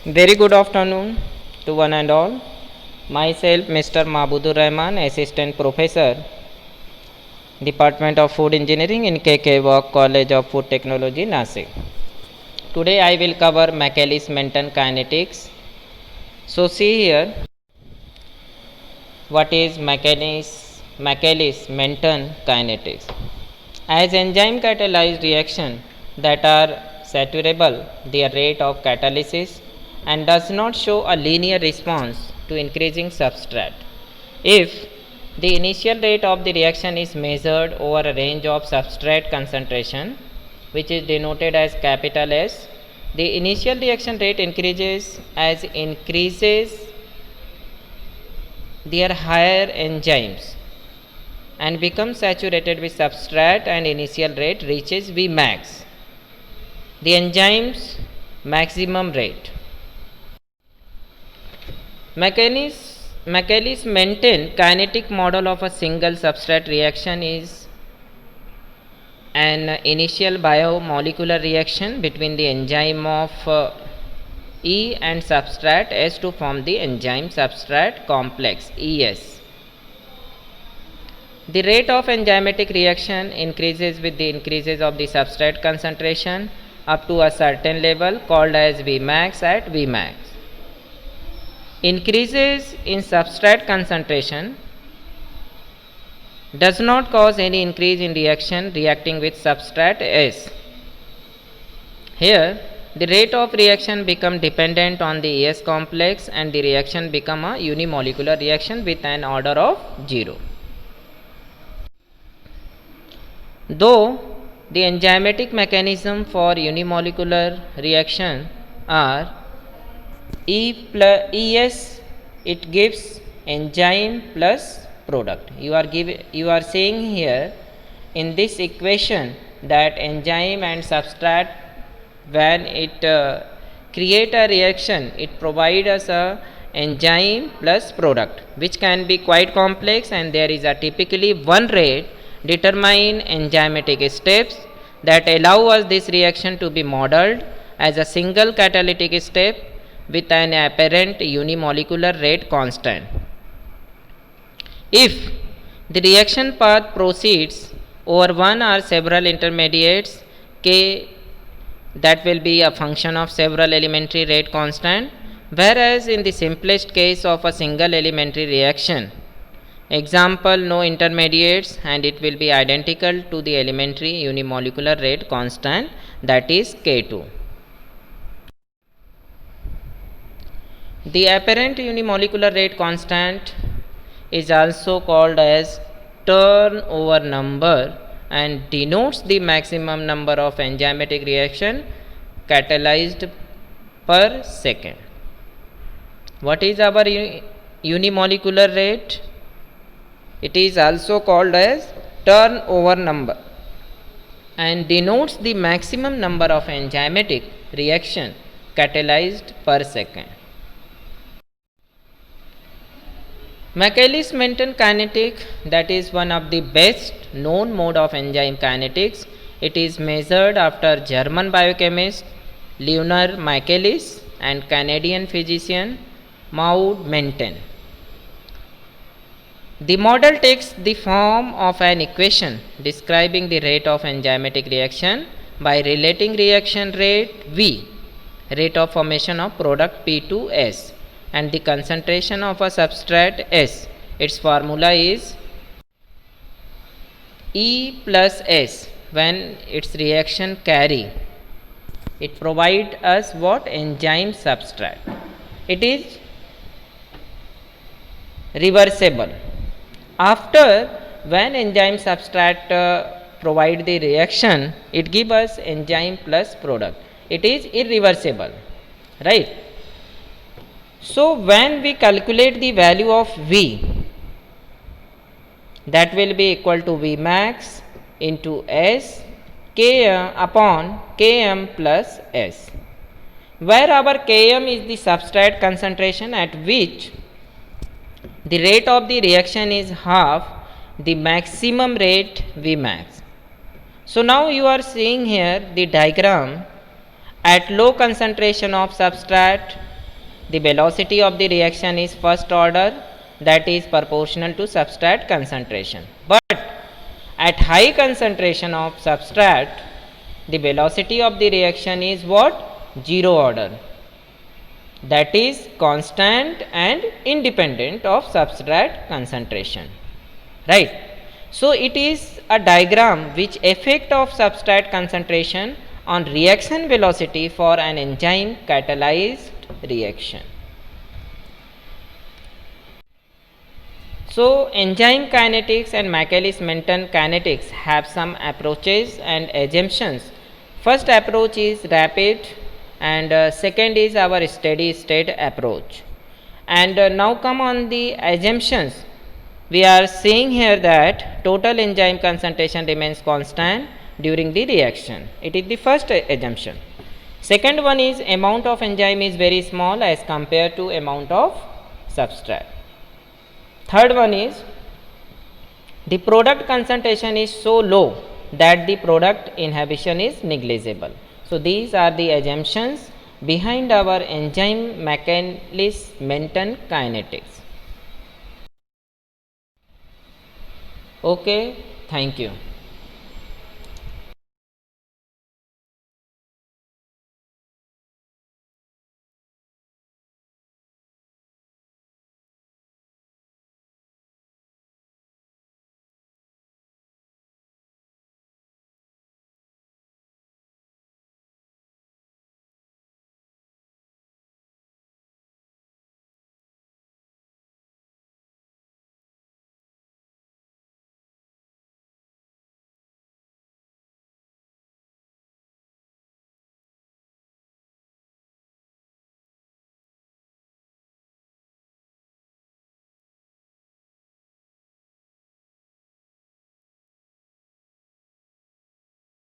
Very good afternoon to one and all. Myself, Mr. Mabudur Rahman, Assistant Professor, Department of Food Engineering in KK Walk College of Food Technology, Nasik. Today I will cover Michaelis-Menten kinetics. So see here, what is Michaelis-Menten kinetics? As enzyme catalyzed reaction that are saturable, their rate of catalysis and does not show a linear response to increasing substrate. If the initial rate of the reaction is measured over a range of substrate concentration, which is denoted as capital S, the initial reaction rate increases as increases their higher enzymes and becomes saturated with substrate and initial rate reaches Vmax, the enzyme's maximum rate. Michaelis-Menten kinetic model of a single substrate reaction is an initial biomolecular reaction between the enzyme of E and substrate S to form the enzyme substrate complex ES. The rate of enzymatic reaction increases with the increases of the substrate concentration up to a certain level called as Vmax at Vmax. Increases in substrate concentration does not cause any increase in reaction reacting with substrate S. Here, the rate of reaction become dependent on the ES complex and the reaction become a unimolecular reaction with an order of 0. Though the enzymatic mechanism for unimolecular reaction are ES, it gives enzyme plus product. You are saying here in this equation that enzyme and substrate, when it create a reaction, it provide us a enzyme plus product, which can be quite complex, and there is a typically one rate determine enzymatic steps that allow us this reaction to be modeled as a single catalytic step with an apparent unimolecular rate constant. If the reaction path proceeds over one or several intermediates, K, that will be a function of several elementary rate constant, whereas in the simplest case of a single elementary reaction, example no intermediates, and it will be identical to the elementary unimolecular rate constant, that is K2. The apparent unimolecular rate constant is also called as turnover number and denotes the maximum number of enzymatic reaction catalyzed per second. What is our unimolecular rate? It is also called as turnover number and denotes the maximum number of enzymatic reaction catalyzed per second. Michaelis-Menten kinetic, that is one of the best known mode of enzyme kinetics. It is measured after German biochemist Leonard Michaelis and Canadian physician Maud Menten. The model takes the form of an equation describing the rate of enzymatic reaction by relating reaction rate V, rate of formation of product P to S, and the concentration of a substrate S. Its formula is E plus S. When its reaction carry, it provides us what? Enzyme substrate. It is reversible. After, when enzyme substrate provide the reaction, it gives us enzyme plus product. It is irreversible, right? So when we calculate the value of V, that will be equal to Vmax into S Km upon Km plus S, where our Km is the substrate concentration at which the rate of the reaction is half the maximum rate Vmax. So now you are seeing here the diagram. At low concentration of substrate, the velocity of the reaction is first order, that is proportional to substrate concentration. But at high concentration of substrate, the velocity of the reaction is what? Zero order, that is constant and independent of substrate concentration, right? So it is a diagram which effect of substrate concentration on reaction velocity for an enzyme catalyzed reaction. So enzyme kinetics and Michaelis-Menten kinetics have some approaches and assumptions. First approach is rapid, and second is our steady state approach. And now come on the assumptions. We are seeing here that total enzyme concentration remains constant during the reaction. It is the first assumption. Second one is amount of enzyme is very small as compared to amount of substrate. Third one is the product concentration is so low that the product inhibition is negligible. So these are the assumptions behind our enzyme Michaelis-Menten kinetics. Okay, thank you.